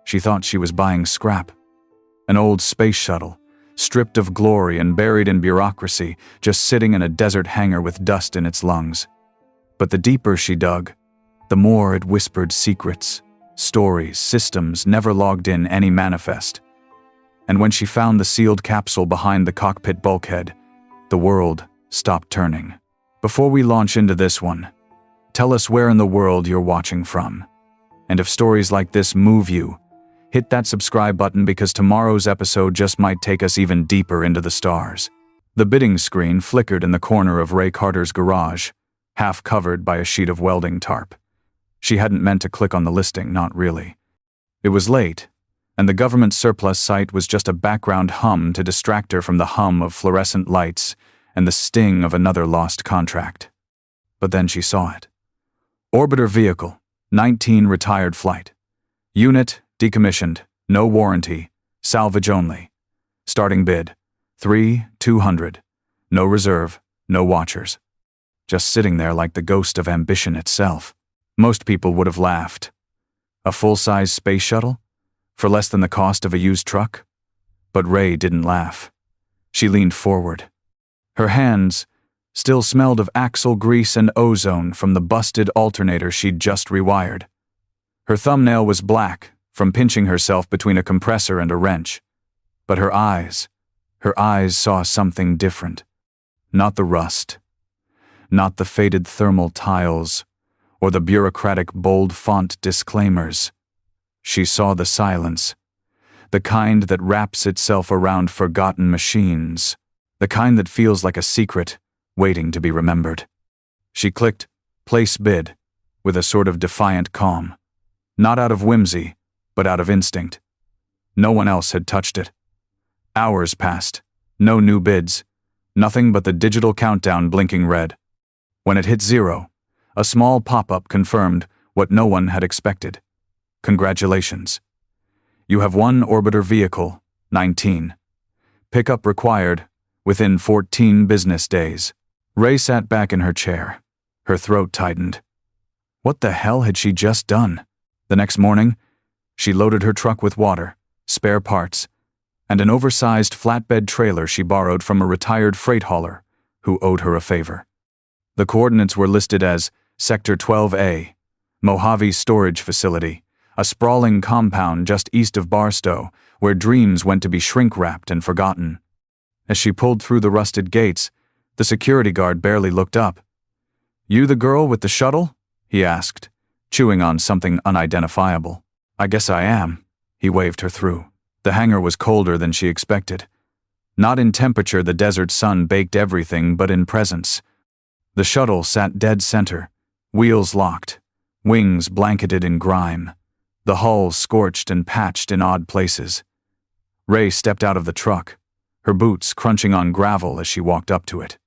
She thought she was buying scrap. An old space shuttle, stripped of glory and buried in bureaucracy, just sitting in a desert hangar with dust in its lungs. But the deeper she dug, the more it whispered secrets, stories, systems never logged in any manifest. And when she found the sealed capsule behind the cockpit bulkhead, the world stopped turning. Before we launch into this one, tell us where in the world you're watching from. And if stories like this move you, hit that subscribe button because tomorrow's episode just might take us even deeper into the stars. The bidding screen flickered in the corner of Rae Carter's garage, half covered by a sheet of welding tarp. She hadn't meant to click on the listing, not really. It was late, and the government surplus site was just a background hum to distract her from the hum of fluorescent lights and the sting of another lost contract. But then she saw it. Orbiter vehicle, 19 retired flight. Unit, decommissioned, no warranty, salvage only. Starting bid, 3,200. No reserve, no watchers. Just sitting there like the ghost of ambition itself. Most people would have laughed. A full-size space shuttle? For less than the cost of a used truck? But Rae didn't laugh. She leaned forward. Her hands still smelled of axle grease and ozone from the busted alternator she'd just rewired. Her thumbnail was black from pinching herself between a compressor and a wrench. But her eyes saw something different. Not the rust. Not the faded thermal tiles or the bureaucratic bold font disclaimers. She saw the silence, the kind that wraps itself around forgotten machines, the kind that feels like a secret waiting to be remembered. She clicked place bid with a sort of defiant calm, not out of whimsy, but out of instinct. No one else had touched it. Hours passed, no new bids, nothing but the digital countdown blinking red. When it hit 0, a small pop-up confirmed what no one had expected. Congratulations. You have won orbiter vehicle, 19. Pickup required within 14 business days. Rae sat back in her chair. Her throat tightened. What the hell had she just done? The next morning, she loaded her truck with water, spare parts, and an oversized flatbed trailer she borrowed from a retired freight hauler who owed her a favor. The coordinates were listed as Sector 12A, Mojave Storage Facility, a sprawling compound just east of Barstow, where dreams went to be shrink-wrapped and forgotten. As she pulled through the rusted gates, the security guard barely looked up. "You the girl with the shuttle?" he asked, chewing on something unidentifiable. "I guess I am," he waved her through. The hangar was colder than she expected. Not in temperature, the desert sun baked everything, but in presence. The shuttle sat dead center, wheels locked, wings blanketed in grime, the hull scorched and patched in odd places. Rae stepped out of the truck, her boots crunching on gravel as she walked up to it.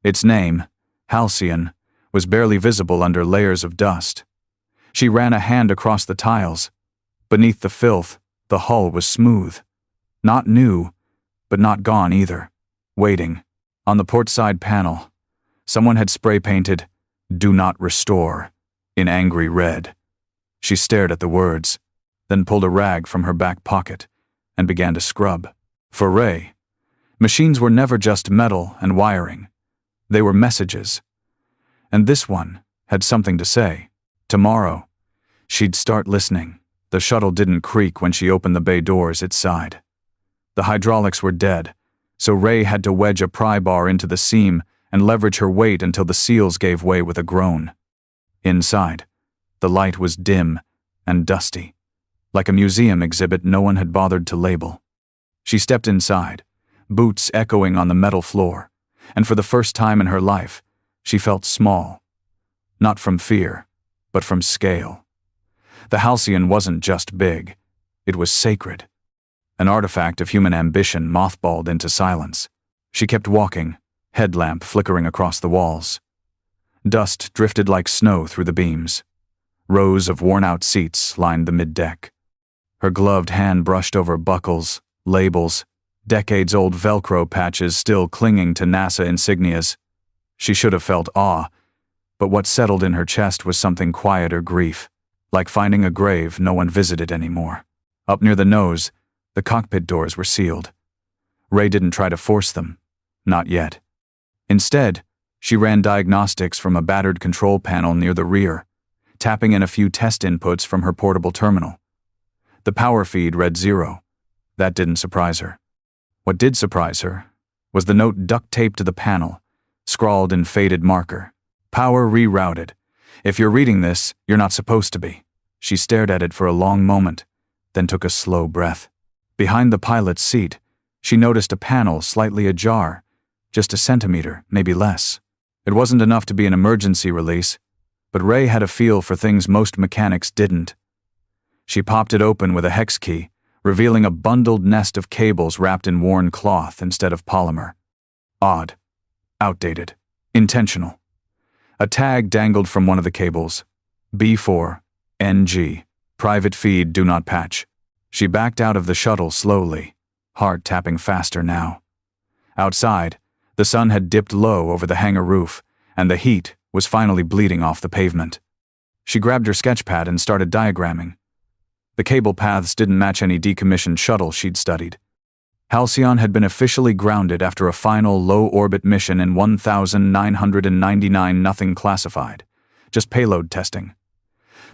Its name, Halcyon, was barely visible under layers of dust. She ran a hand across the tiles. Beneath the filth, the hull was smooth. Not new, but not gone either. Waiting. On the port side panel, someone had spray-painted, "Do not restore," in angry red. She stared at the words, then pulled a rag from her back pocket and began to scrub. For Rae, machines were never just metal and wiring. They were messages. And this one had something to say. Tomorrow, she'd start listening. The shuttle didn't creak when she opened the bay doors it sighed. The hydraulics were dead, so Rae had to wedge a pry bar into the seam and leverage her weight until the seals gave way with a groan. Inside, the light was dim and dusty, like a museum exhibit no one had bothered to label. She stepped inside, boots echoing on the metal floor, and for the first time in her life, she felt small. Not from fear, but from scale. The Halcyon wasn't just big, it was sacred. An artifact of human ambition mothballed into silence. She kept walking, headlamp flickering across the walls. Dust drifted like snow through the beams. Rows of worn-out seats lined the mid-deck. Her gloved hand brushed over buckles, labels, decades-old Velcro patches still clinging to NASA insignias. She should have felt awe, but what settled in her chest was something quieter grief, like finding a grave no one visited anymore. Up near the nose, the cockpit doors were sealed. Rae didn't try to force them. Not yet. Instead, she ran diagnostics from a battered control panel near the rear, tapping in a few test inputs from her portable terminal. The power feed read 0. That didn't surprise her. What did surprise her was the note duct-taped to the panel, scrawled in faded marker. Power rerouted. If you're reading this, you're not supposed to be. She stared at it for a long moment, then took a slow breath. Behind the pilot's seat, she noticed a panel slightly ajar, just a centimeter, maybe less. It wasn't enough to be an emergency release, but Rae had a feel for things most mechanics didn't. She popped it open with a hex key, revealing a bundled nest of cables wrapped in worn cloth instead of polymer. Odd. Outdated. Intentional. A tag dangled from one of the cables. B4NG. Private feed do not patch. She backed out of the shuttle slowly, heart tapping faster now. Outside, the sun had dipped low over the hangar roof, and the heat was finally bleeding off the pavement. She grabbed her sketchpad and started diagramming. The cable paths didn't match any decommissioned shuttle she'd studied. Halcyon had been officially grounded after a final low-orbit mission in 1999, nothing classified, just payload testing.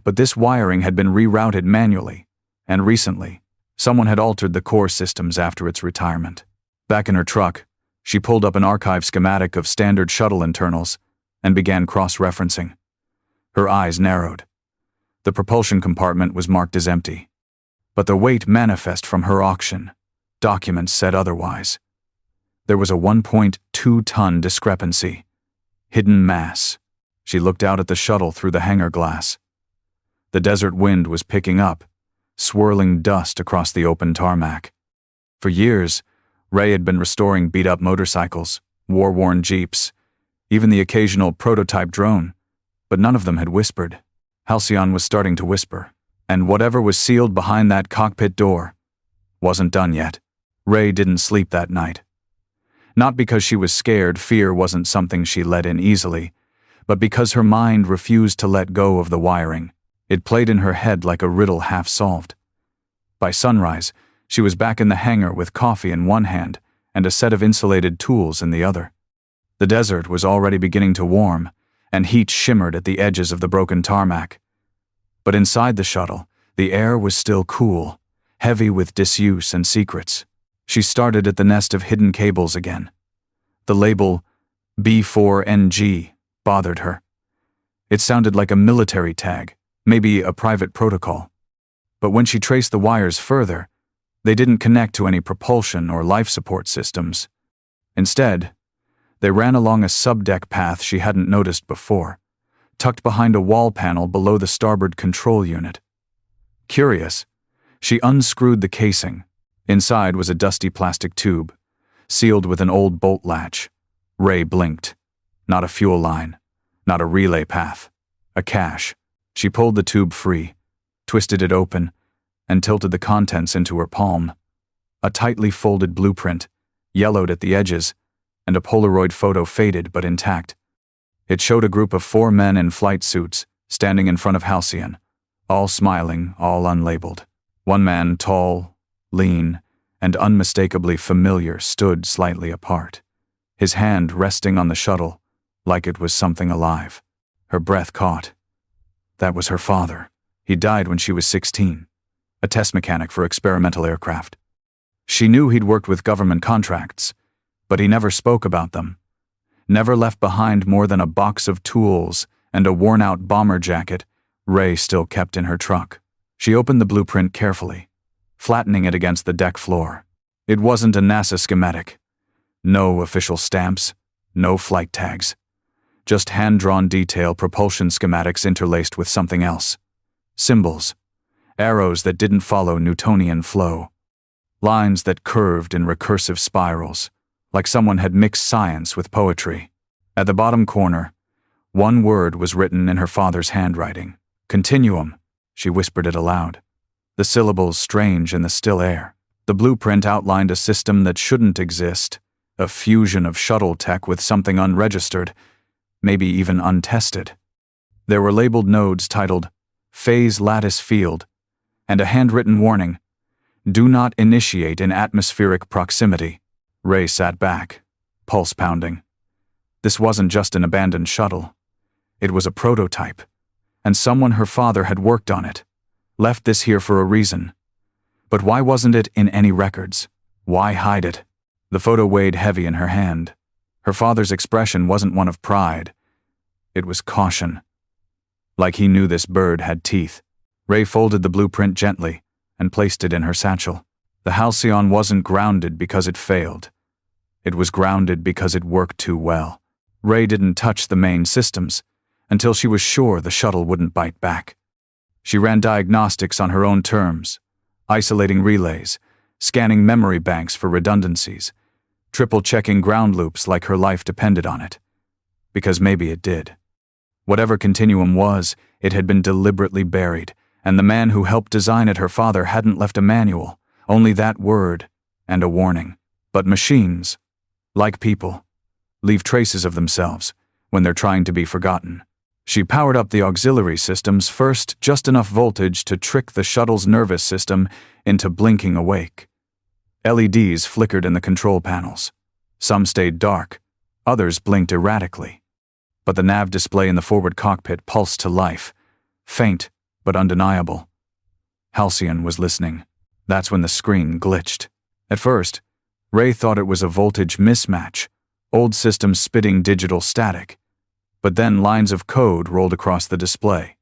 But this wiring had been rerouted manually, and recently, someone had altered the core systems after its retirement. Back in her truck, she pulled up an archive schematic of standard shuttle internals and began cross-referencing. Her eyes narrowed. The propulsion compartment was marked as empty, but the weight manifest from her auction documents said otherwise. There was a 1.2-ton discrepancy. Hidden mass. She looked out at the shuttle through the hangar glass. The desert wind was picking up, swirling dust across the open tarmac. For years, Rae had been restoring beat-up motorcycles, war-worn jeeps, even the occasional prototype drone, but none of them had whispered. Halcyon was starting to whisper, and whatever was sealed behind that cockpit door wasn't done yet. Rae didn't sleep that night. Not because she was scared, fear wasn't something she let in easily, but because her mind refused to let go of the wiring. It played in her head like a riddle half-solved. By sunrise, she was back in the hangar with coffee in one hand and a set of insulated tools in the other. The desert was already beginning to warm, and heat shimmered at the edges of the broken tarmac. But inside the shuttle, the air was still cool, heavy with disuse and secrets. She started at the nest of hidden cables again. The label B4NG bothered her. It sounded like a military tag, maybe a private protocol. But when she traced the wires further, they didn't connect to any propulsion or life support systems. Instead, they ran along a subdeck path she hadn't noticed before, tucked behind a wall panel below the starboard control unit. Curious, she unscrewed the casing. Inside was a dusty plastic tube, sealed with an old bolt latch. Rae blinked. Not a fuel line, not a relay path, a cache. She pulled the tube free, twisted it open, and tilted the contents into her palm. A tightly folded blueprint, yellowed at the edges, and a Polaroid photo faded but intact. It showed a group of 4 men in flight suits, standing in front of Halcyon, all smiling, all unlabeled. One man, tall, lean, and unmistakably familiar, stood slightly apart, his hand resting on the shuttle like it was something alive. Her breath caught. That was her father. He died when she was 16, a test mechanic for experimental aircraft. She knew he'd worked with government contracts, but he never spoke about them, never left behind more than a box of tools and a worn-out bomber jacket Rae still kept in her truck. She opened the blueprint carefully, flattening it against the deck floor. It wasn't a NASA schematic. No official stamps, no flight tags. Just hand-drawn detail propulsion schematics interlaced with something else. Symbols, arrows that didn't follow Newtonian flow, lines that curved in recursive spirals, like someone had mixed science with poetry. At the bottom corner, one word was written in her father's handwriting. Continuum. She whispered it aloud, the syllables strange in the still air. The blueprint outlined a system that shouldn't exist, a fusion of shuttle tech with something unregistered, maybe even untested. There were labeled nodes titled Phase Lattice Field, and a handwritten warning, Do not initiate in atmospheric proximity. Rae sat back, pulse pounding. This wasn't just an abandoned shuttle. It was a prototype, and someone her father had worked on it, left this here for a reason. But why wasn't it in any records? Why hide it? The photo weighed heavy in her hand. Her father's expression wasn't one of pride. It was caution. Like he knew this bird had teeth. Rae folded the blueprint gently and placed it in her satchel. The Halcyon wasn't grounded because it failed. It was grounded because it worked too well. Rae didn't touch the main systems until she was sure the shuttle wouldn't bite back. She ran diagnostics on her own terms, isolating relays, scanning memory banks for redundancies, triple-checking ground loops like her life depended on it. Because maybe it did. Whatever continuum was, it had been deliberately buried, and the man who helped design it, her father, hadn't left a manual, only that word and a warning. But machines, like people, leave traces of themselves when they're trying to be forgotten. She powered up the auxiliary systems first, just enough voltage to trick the shuttle's nervous system into blinking awake. LEDs flickered in the control panels. Some stayed dark, others blinked erratically. But the nav display in the forward cockpit pulsed to life, faint but undeniable. Halcyon was listening. That's when the screen glitched. At first, Rae thought it was a voltage mismatch, old systems spitting digital static. But then lines of code rolled across the display.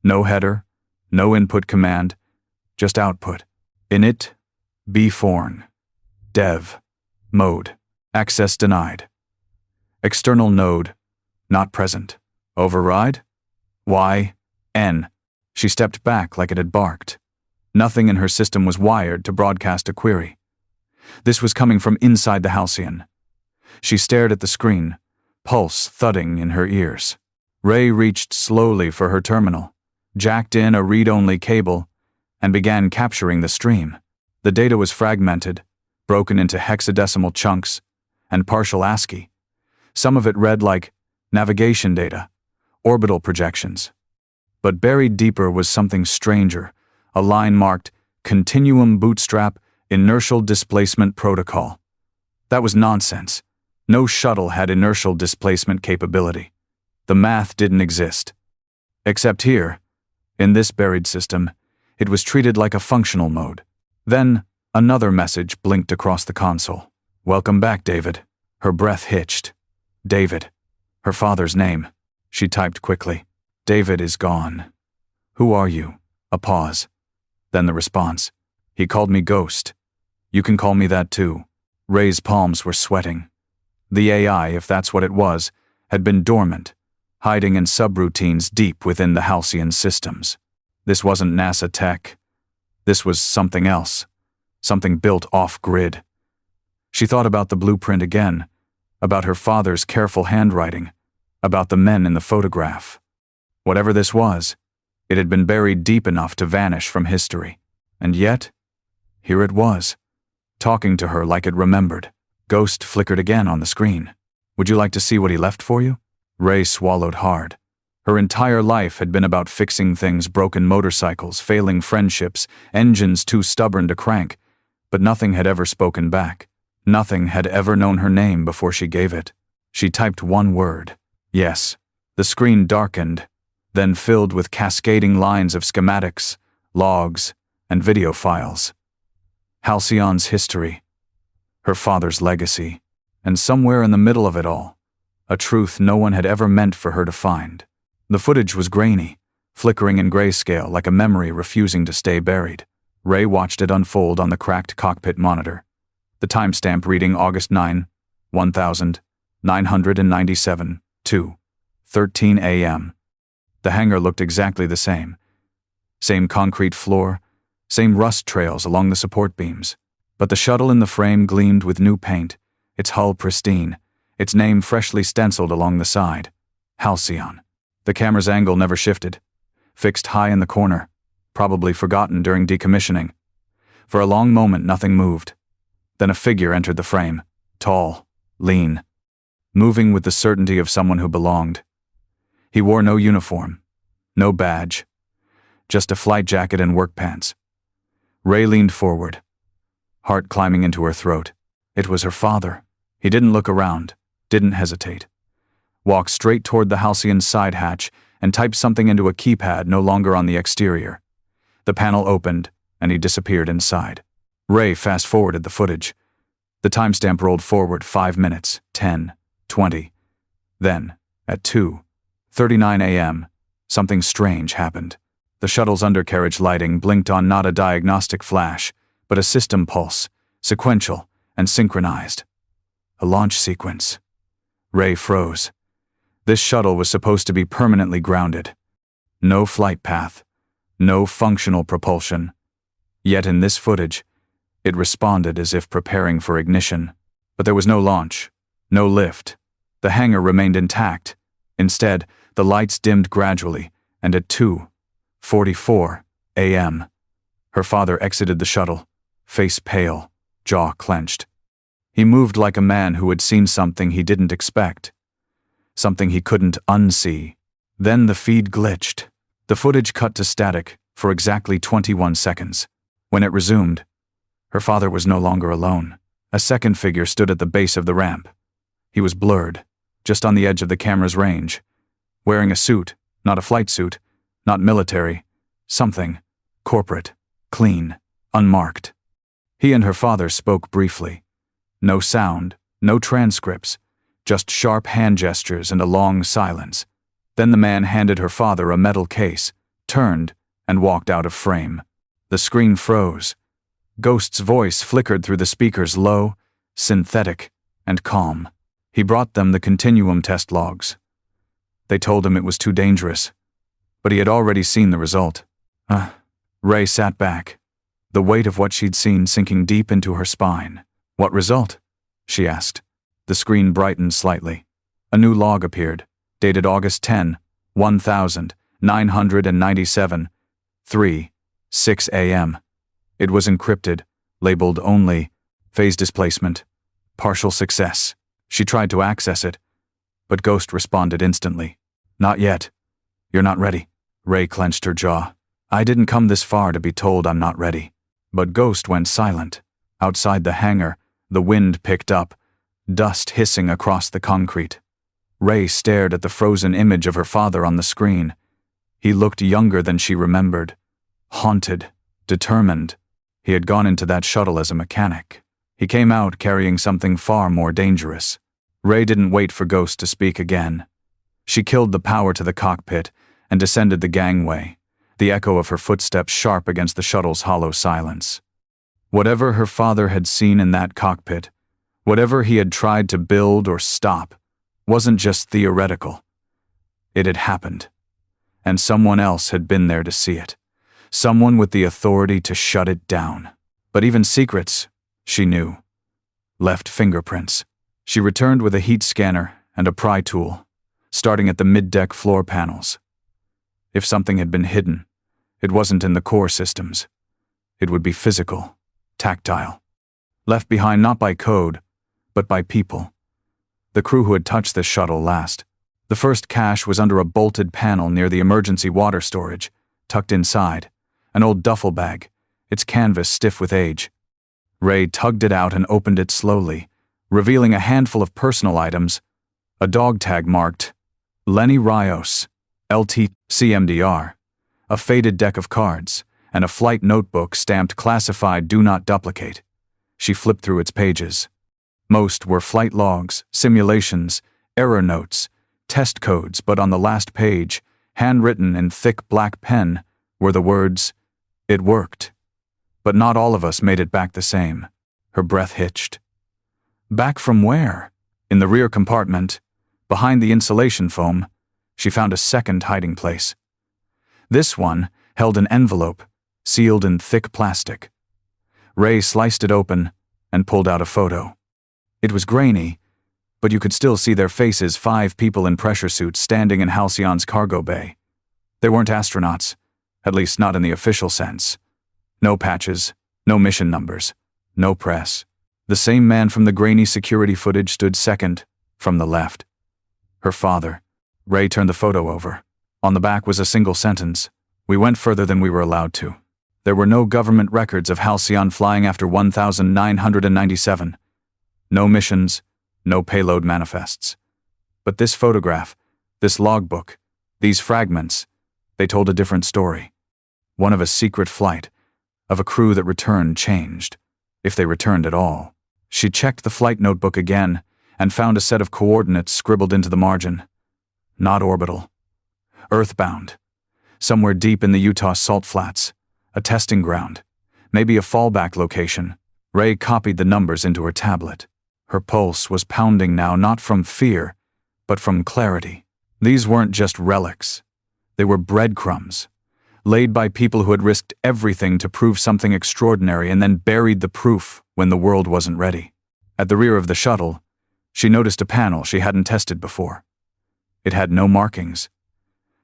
No header, no input command, just output. Init, bforn, dev, mode, access denied. External node, not present. Override? Y, N. She stepped back like it had barked. Nothing in her system was wired to broadcast a query. This was coming from inside the Halcyon. She stared at the screen, pulse thudding in her ears. Rae reached slowly for her terminal, jacked in a read-only cable, and began capturing the stream. The data was fragmented, broken into hexadecimal chunks, and partial ASCII. Some of it read like navigation data, orbital projections. But buried deeper was something stranger, a line marked Continuum Bootstrap Inertial Displacement Protocol. That was nonsense. No shuttle had inertial displacement capability. The math didn't exist. Except here, in this buried system, it was treated like a functional mode. Then, another message blinked across the console. Welcome back, David. Her breath hitched. David. Her father's name. She typed quickly. David is gone. Who are you? A pause. Then the response. He called me Ghost. You can call me that too. Rae's palms were sweating. The AI, if that's what it was, had been dormant, hiding in subroutines deep within the Halcyon systems. This wasn't NASA tech. This was something else, something built off-grid. She thought about the blueprint again, about her father's careful handwriting, about the men in the photograph. Whatever this was, it had been buried deep enough to vanish from history. And yet, here it was, talking to her like it remembered. Ghost flickered again on the screen. Would you like to see what he left for you? Rae swallowed hard. Her entire life had been about fixing things, broken motorcycles, failing friendships, engines too stubborn to crank, but nothing had ever spoken back. Nothing had ever known her name before she gave it. She typed one word. Yes. The screen darkened, then filled with cascading lines of schematics, logs, and video files. Halcyon's history. Her father's legacy, and somewhere in the middle of it all, a truth no one had ever meant for her to find. The footage was grainy, flickering in grayscale like a memory refusing to stay buried. Rae watched it unfold on the cracked cockpit monitor. The timestamp reading August 9, 1997, 2:13 a.m. The hangar looked exactly the same. Same concrete floor, same rust trails along the support beams. But the shuttle in the frame gleamed with new paint, its hull pristine, its name freshly stenciled along the side. Halcyon. The camera's angle never shifted, fixed high in the corner, probably forgotten during decommissioning. For a long moment nothing moved. Then a figure entered the frame, tall, lean, moving with the certainty of someone who belonged. He wore no uniform, no badge, just a flight jacket and work pants. Rae leaned forward, heart climbing into her throat. It was her father. He didn't look around, didn't hesitate. Walked straight toward the Halcyon's side hatch and typed something into a keypad no longer on the exterior. The panel opened, and he disappeared inside. Rae fast-forwarded the footage. The timestamp rolled forward 5 minutes, 10, 20. Then, at 2:39 a.m., something strange happened. The shuttle's undercarriage lighting blinked on not a diagnostic flash, but a system pulse, sequential and synchronized. A launch sequence. Rae froze. This shuttle was supposed to be permanently grounded. No flight path, no functional propulsion. Yet in this footage, it responded as if preparing for ignition. But there was no launch, no lift. The hangar remained intact. Instead, the lights dimmed gradually, and at 2:44 a.m., her father exited the shuttle, face pale, jaw clenched. He moved like a man who had seen something he didn't expect, something he couldn't unsee. Then the feed glitched. The footage cut to static for exactly 21 seconds. When it resumed, her father was no longer alone. A second figure stood at the base of the ramp. He was blurred, just on the edge of the camera's range, wearing a suit, not a flight suit, not military, something, corporate, clean, unmarked. He and her father spoke briefly. No sound, no transcripts, just sharp hand gestures and a long silence. Then the man handed her father a metal case, turned, and walked out of frame. The screen froze. Ghost's voice flickered through the speakers, low, synthetic, and calm. He brought them the continuum test logs. They told him it was too dangerous, but he had already seen the result. Rae sat back, the weight of what she'd seen sinking deep into her spine. What result? She asked. The screen brightened slightly. A new log appeared, dated August 10, 1997, 3:06 a.m. It was encrypted, labeled only phase displacement, partial success. She tried to access it, but Ghost responded instantly. Not yet. You're not ready. Rae clenched her jaw. I didn't come this far to be told I'm not ready. But Ghost went silent. Outside the hangar, the wind picked up, dust hissing across the concrete. Rae stared at the frozen image of her father on the screen. He looked younger than she remembered. Haunted, determined. He had gone into that shuttle as a mechanic. He came out carrying something far more dangerous. Rae didn't wait for Ghost to speak again. She killed the power to the cockpit and descended the gangway, the echo of her footsteps sharp against the shuttle's hollow silence. Whatever her father had seen in that cockpit, whatever he had tried to build or stop, wasn't just theoretical. It had happened. And someone else had been there to see it. Someone with the authority to shut it down. But even secrets, she knew, left fingerprints. She returned with a heat scanner and a pry tool, starting at the mid-deck floor panels. If something had been hidden, it wasn't in the core systems. It would be physical, tactile. Left behind not by code, but by people. The crew who had touched the shuttle last. The first cache was under a bolted panel near the emergency water storage, tucked inside. An old duffel bag, its canvas stiff with age. Rae tugged it out and opened it slowly, revealing a handful of personal items, a dog tag marked Lenny Rios, LT CMDR, a faded deck of cards, and a flight notebook stamped classified Do Not Duplicate. She flipped through its pages. Most were flight logs, simulations, error notes, test codes, but on the last page, handwritten in thick black pen, were the words, "It worked." But not all of us made it back the same. Her breath hitched. Back from where? In the rear compartment, behind the insulation foam, she found a second hiding place. This one held an envelope, sealed in thick plastic. Rae sliced it open and pulled out a photo. It was grainy, but you could still see their faces, 5 people in pressure suits standing in Halcyon's cargo bay. They weren't astronauts, at least not in the official sense. No patches, no mission numbers, no press. The same man from the grainy security footage stood second, from the left. Her father. Rae turned the photo over. On the back was a single sentence. We went further than we were allowed to. There were no government records of Halcyon flying after 1997. No missions, no payload manifests. But this photograph, this logbook, these fragments, they told a different story. One of a secret flight, of a crew that returned changed, if they returned at all. She checked the flight notebook again and found a set of coordinates scribbled into the margin. Not orbital. Earthbound. Somewhere deep in the Utah salt flats. A testing ground. Maybe a fallback location. Rae copied the numbers into her tablet. Her pulse was pounding now, not from fear, but from clarity. These weren't just relics. They were breadcrumbs, laid by people who had risked everything to prove something extraordinary and then buried the proof when the world wasn't ready. At the rear of the shuttle, she noticed a panel she hadn't tested before. It had no markings,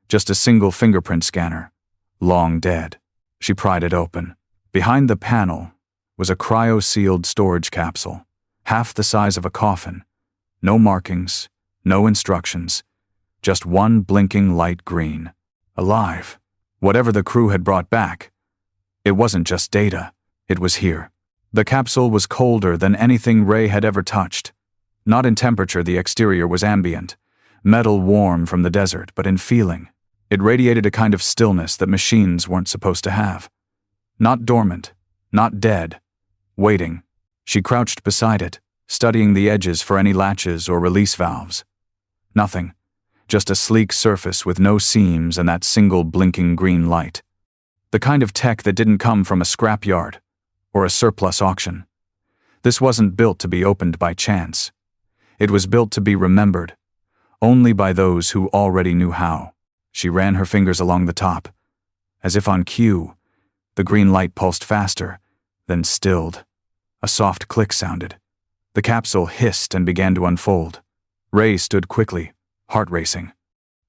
just a single fingerprint scanner, long dead. She pried it open. Behind the panel was a cryo-sealed storage capsule, half the size of a coffin. No markings, no instructions, just one blinking light green. Alive. Whatever the crew had brought back, it wasn't just data, it was here. The capsule was colder than anything Rae had ever touched. Not in temperature, the exterior was ambient, metal warm from the desert, but in feeling. It radiated a kind of stillness that machines weren't supposed to have. Not dormant, not dead, waiting. She crouched beside it, studying the edges for any latches or release valves. Nothing. Just a sleek surface with no seams and that single blinking green light. The kind of tech that didn't come from a scrapyard or a surplus auction. This wasn't built to be opened by chance. It was built to be remembered, only by those who already knew how. She ran her fingers along the top. As if on cue, the green light pulsed faster, then stilled. A soft click sounded. The capsule hissed and began to unfold. Rae stood quickly, heart racing.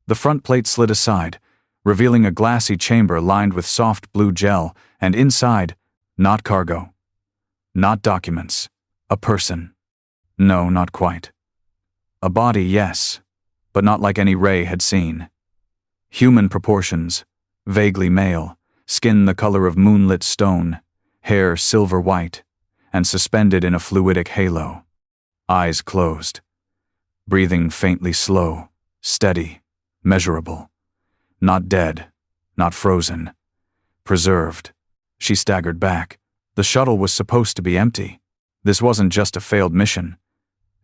The front plate slid aside, revealing a glassy chamber lined with soft blue gel, and inside, not cargo. Not documents. A person. No, not quite. A body, yes, but not like any Rae had seen. Human proportions, vaguely male, skin the color of moonlit stone, hair silver white, and suspended in a fluidic halo. Eyes closed. Breathing faintly slow, steady, measurable. Not dead, not frozen. Preserved. She staggered back. The shuttle was supposed to be empty. This wasn't just a failed mission.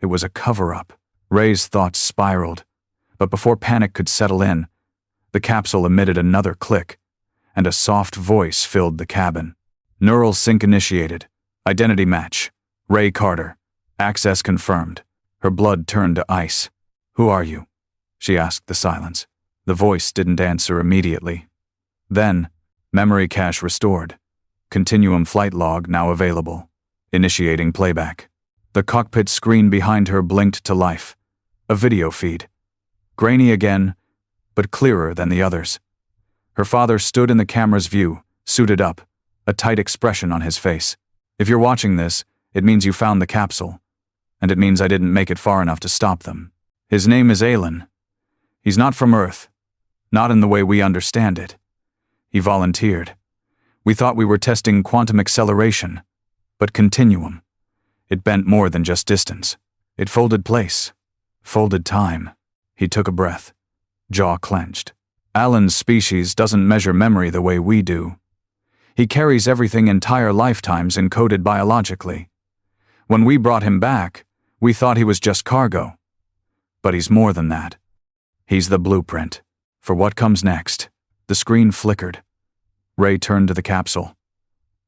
It was a cover-up. Rae's thoughts spiraled, but before panic could settle in, the capsule emitted another click, and a soft voice filled the cabin. Neural sync initiated. Identity match. Rae Carter. Access confirmed. Her blood turned to ice. "Who are you?" she asked the silence. The voice didn't answer immediately. Then, memory cache restored. Continuum flight log now available. Initiating playback. The cockpit screen behind her blinked to life. A video feed. Grainy again, but clearer than the others. Her father stood in the camera's view, suited up, a tight expression on his face. "If you're watching this, it means you found the capsule, and it means I didn't make it far enough to stop them. His name is Alan. He's not from Earth, not in the way we understand it. He volunteered. We thought we were testing quantum acceleration, but continuum. It bent more than just distance. It folded place, folded time." He took a breath, jaw clenched. "Alan's species doesn't measure memory the way we do. He carries everything entire lifetimes encoded biologically. When we brought him back, we thought he was just cargo. But he's more than that. He's the blueprint for what comes next." The screen flickered. Rae turned to the capsule.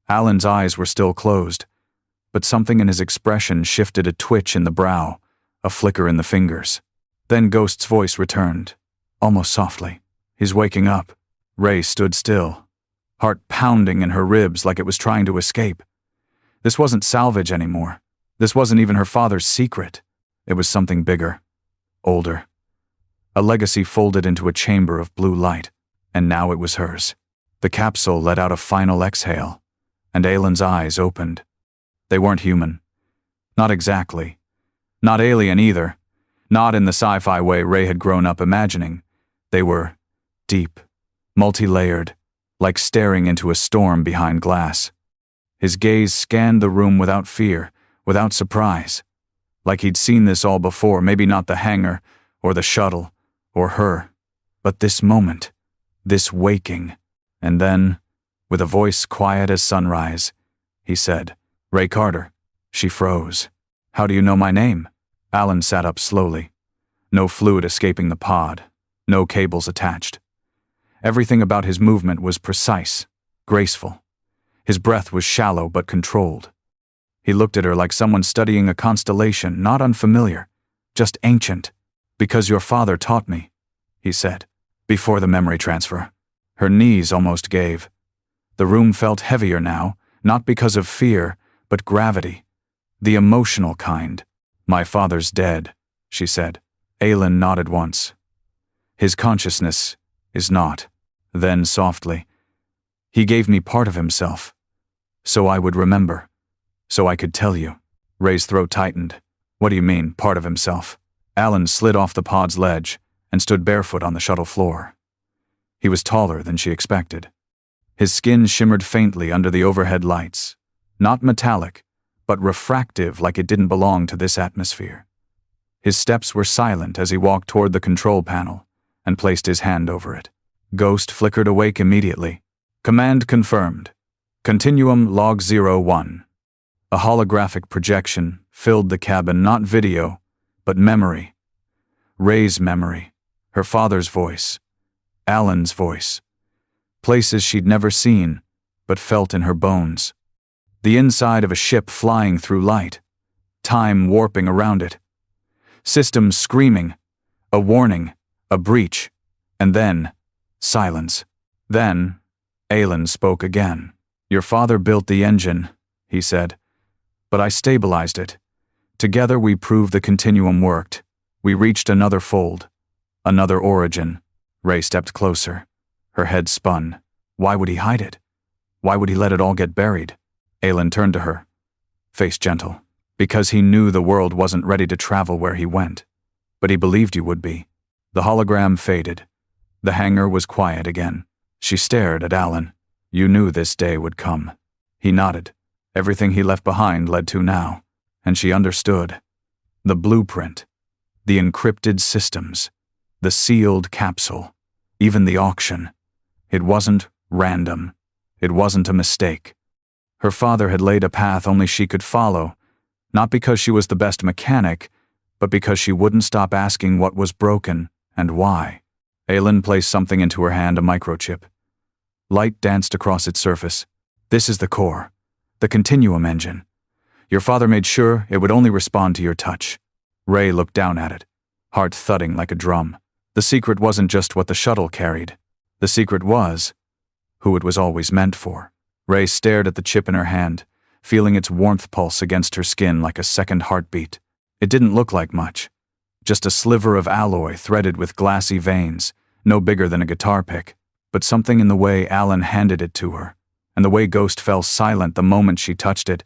Alan's eyes were still closed, but something in his expression shifted, a twitch in the brow, a flicker in the fingers. Then Ghost's voice returned, almost softly. "He's waking up." Rae stood still, heart pounding in her ribs like it was trying to escape. This wasn't salvage anymore. This wasn't even her father's secret. It was something bigger, older. A legacy folded into a chamber of blue light, and now it was hers. The capsule let out a final exhale, and Alan's eyes opened. They weren't human. Not exactly. Not alien either. Not in the sci-fi way Rae had grown up imagining. They were deep, multi-layered, like staring into a storm behind glass. His gaze scanned the room without fear, without surprise. Like he'd seen this all before, maybe not the hangar, or the shuttle, or her, but this moment, this waking. And then, with a voice quiet as sunrise, he said, "Rae Carter." She froze. "How do you know my name?" Alan sat up slowly. No fluid escaping the pod, no cables attached. Everything about his movement was precise, graceful. His breath was shallow but controlled. He looked at her like someone studying a constellation, not unfamiliar, just ancient. "Because your father taught me," he said, "before the memory transfer." Her knees almost gave. The room felt heavier now, not because of fear, but gravity. The emotional kind. "My father's dead," she said. Alan nodded once. "His consciousness is not." Then softly, "He gave me part of himself, so I would remember, so I could tell you." Ray's throat tightened. "What do you mean, part of himself?" Alan slid off the pod's ledge and stood barefoot on the shuttle floor. He was taller than she expected. His skin shimmered faintly under the overhead lights, not metallic, but refractive like it didn't belong to this atmosphere. His steps were silent as he walked toward the control panel and placed his hand over it. Ghost flickered awake immediately. "Command confirmed. Continuum log 01. A holographic projection filled the cabin, not video, but memory. Ray's memory, her father's voice, Alan's voice. Places she'd never seen, but felt in her bones. The inside of a ship flying through light, time warping around it. Systems screaming, a warning, a breach, and then silence. Then, Alan spoke again. "Your father built the engine," he said, "but I stabilized it. Together we proved the continuum worked. We reached another fold, another origin." Rae stepped closer. Her head spun. Why would he hide it? Why would he let it all get buried? Alan turned to her, face gentle. "Because he knew the world wasn't ready to travel where he went. But he believed you would be." The hologram faded. The hangar was quiet again. She stared at Alan. "You knew this day would come." He nodded. Everything he left behind led to now. And she understood. The blueprint. The encrypted systems. The sealed capsule. Even the auction. It wasn't random. It wasn't a mistake. Her father had laid a path only she could follow, not because she was the best mechanic, but because she wouldn't stop asking what was broken and why. Alan placed something into her hand, a microchip. Light danced across its surface. "This is the core, the continuum engine. Your father made sure it would only respond to your touch." Rae looked down at it, heart thudding like a drum. The secret wasn't just what the shuttle carried. The secret was who it was always meant for. Rae stared at the chip in her hand, feeling its warmth pulse against her skin like a second heartbeat. It didn't look like much. Just a sliver of alloy threaded with glassy veins, no bigger than a guitar pick. But something in the way Alan handed it to her, and the way Ghost fell silent the moment she touched it,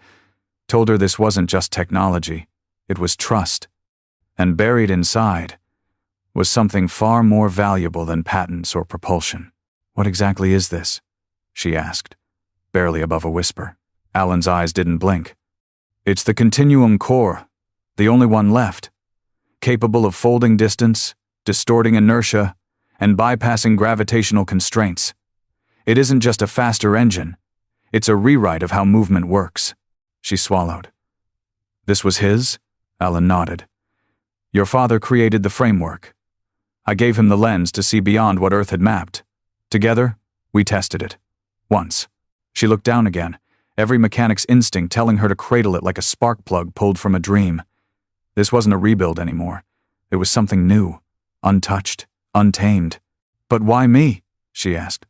told her this wasn't just technology, it was trust. And buried inside was something far more valuable than patents or propulsion. "What exactly is this?" she asked, barely above a whisper. Alan's eyes didn't blink. "It's the continuum core, the only one left, capable of folding distance, distorting inertia, and bypassing gravitational constraints. It isn't just a faster engine, it's a rewrite of how movement works." She swallowed. "This was his?" Alan nodded. "Your father created the framework. I gave him the lens to see beyond what Earth had mapped. Together, we tested it. Once." She looked down again, every mechanic's instinct telling her to cradle it like a spark plug pulled from a dream. This wasn't a rebuild anymore. It was something new, untouched, untamed. "But why me?" she asked.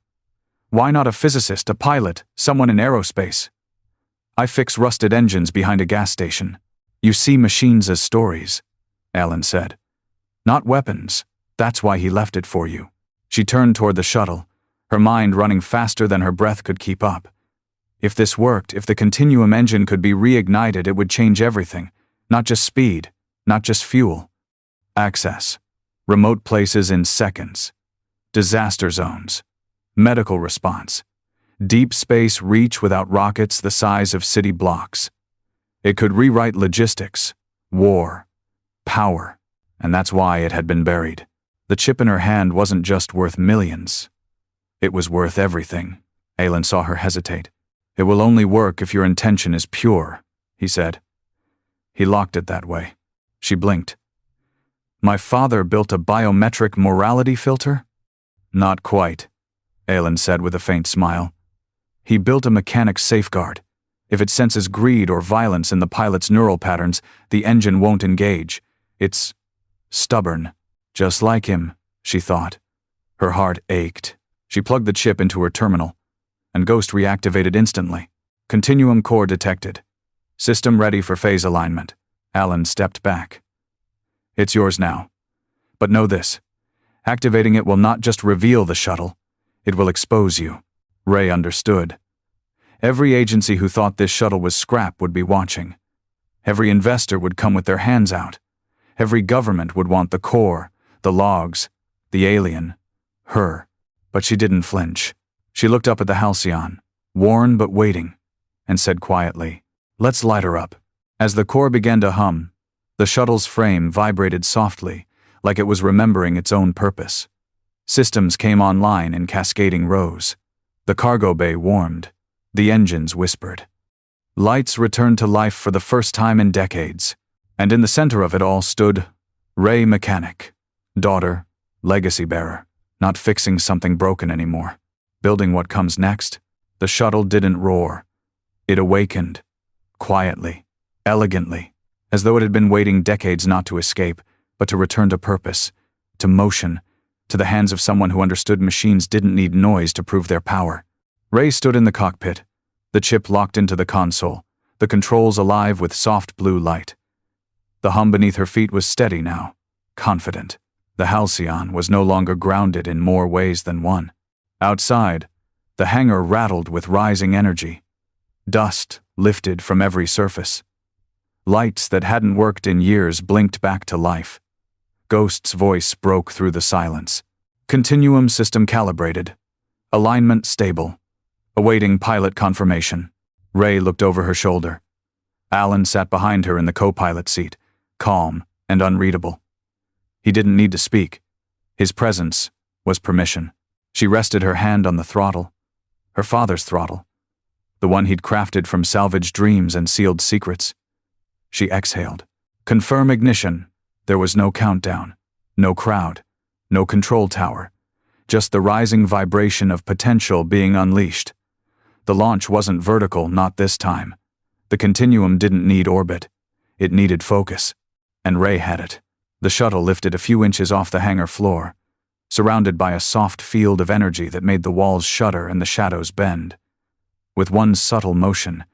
"Why not a physicist, a pilot, someone in aerospace? I fix rusted engines behind a gas station." "You see machines as stories," Alan said. "Not weapons. That's why he left it for you." She turned toward the shuttle, her mind running faster than her breath could keep up. If this worked, if the continuum engine could be reignited, it would change everything. Not just speed, not just fuel. Access. Remote places in seconds. Disaster zones. Medical response. Deep space reach without rockets the size of city blocks. It could rewrite logistics, war, power, and that's why it had been buried. The chip in her hand wasn't just worth millions. It was worth everything. Aelin saw her hesitate. It will only work if your intention is pure, he said. He locked it that way. She blinked. My father built a biometric morality filter? Not quite, Aelin said with a faint smile. He built a mechanic safeguard. If it senses greed or violence in the pilot's neural patterns, the engine won't engage. It's stubborn. Just like him, she thought. Her heart ached. She plugged the chip into her terminal, and Ghost reactivated instantly. Continuum core detected. System ready for phase alignment. Alan stepped back. It's yours now. But know this. Activating it will not just reveal the shuttle. It will expose you. Rae understood. Every agency who thought this shuttle was scrap would be watching. Every investor would come with their hands out. Every government would want the core, the logs, the alien, her. But she didn't flinch. She looked up at the Halcyon, worn but waiting, and said quietly, "Let's light her up." As the core began to hum, the shuttle's frame vibrated softly, like it was remembering its own purpose. Systems came online in cascading rows. The cargo bay warmed. The engines whispered. Lights returned to life for the first time in decades, and in the center of it all stood Rae Mechanic, daughter, legacy bearer, not fixing something broken anymore, building what comes next. The shuttle didn't roar. It awakened, quietly, elegantly, as though it had been waiting decades not to escape, but to return to purpose, to motion, to the hands of someone who understood machines didn't need noise to prove their power. Rae stood in the cockpit, the chip locked into the console, the controls alive with soft blue light. The hum beneath her feet was steady now, confident. The Halcyon was no longer grounded in more ways than one. Outside, the hangar rattled with rising energy. Dust lifted from every surface. Lights that hadn't worked in years blinked back to life. Ghost's voice broke through the silence. Continuum system calibrated. Alignment stable. Awaiting pilot confirmation. Rae looked over her shoulder. Alan sat behind her in the co-pilot seat, calm and unreadable. He didn't need to speak. His presence was permission. She rested her hand on the throttle. Her father's throttle. The one he'd crafted from salvaged dreams and sealed secrets. She exhaled. Confirm ignition. There was no countdown, no crowd, no control tower. Just the rising vibration of potential being unleashed. The launch wasn't vertical, not this time. The continuum didn't need orbit. It needed focus. And Rae had it. The shuttle lifted a few inches off the hangar floor, surrounded by a soft field of energy that made the walls shudder and the shadows bend. With one subtle motion,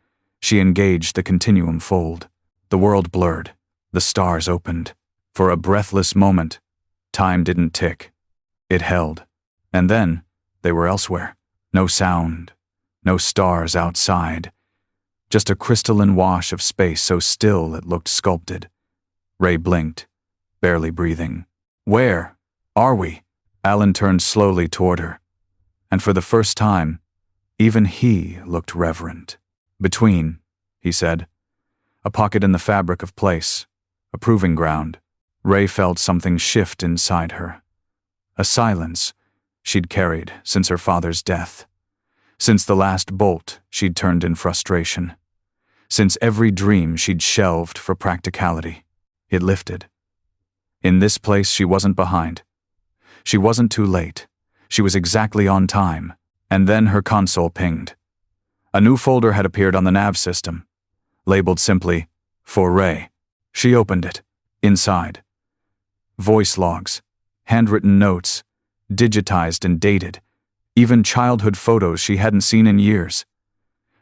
she engaged the continuum fold. The world blurred. The stars opened. For a breathless moment, time didn't tick. It held. And then, they were elsewhere. No sound. No stars outside. Just a crystalline wash of space so still it looked sculpted. Rae blinked, barely breathing. Where are we? Alan turned slowly toward her. And for the first time, even he looked reverent. Between, he said. A pocket in the fabric of place. A proving ground. Rae felt something shift inside her. A silence she'd carried since her father's death. Since the last bolt she'd turned in frustration. Since every dream she'd shelved for practicality. It lifted. In this place she wasn't behind. She wasn't too late. She was exactly on time. And then her console pinged. A new folder had appeared on the nav system, labeled simply, For Rae. She opened it. Inside. Voice logs, handwritten notes, digitized and dated, even childhood photos she hadn't seen in years.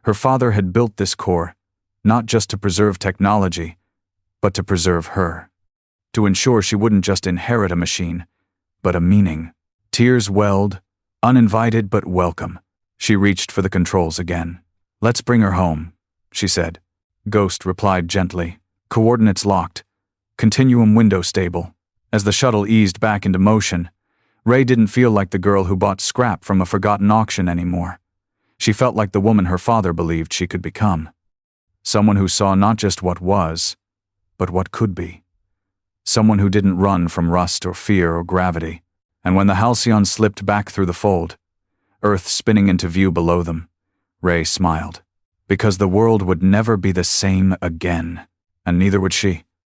Her father had built this core, not just to preserve technology, but to preserve her. To ensure she wouldn't just inherit a machine, but a meaning. Tears welled, uninvited but welcome. She reached for the controls again. Let's bring her home, she said. Ghost replied gently. Coordinates locked. Continuum window stable. As the shuttle eased back into motion, Rae didn't feel like the girl who bought scrap from a forgotten auction anymore. She felt like the woman her father believed she could become. Someone who saw not just what was, but what could be. Someone who didn't run from rust or fear or gravity. And when the halcyon slipped back through the fold, Earth spinning into view below them, Rae smiled. Because the world would never be the same again, and neither would she.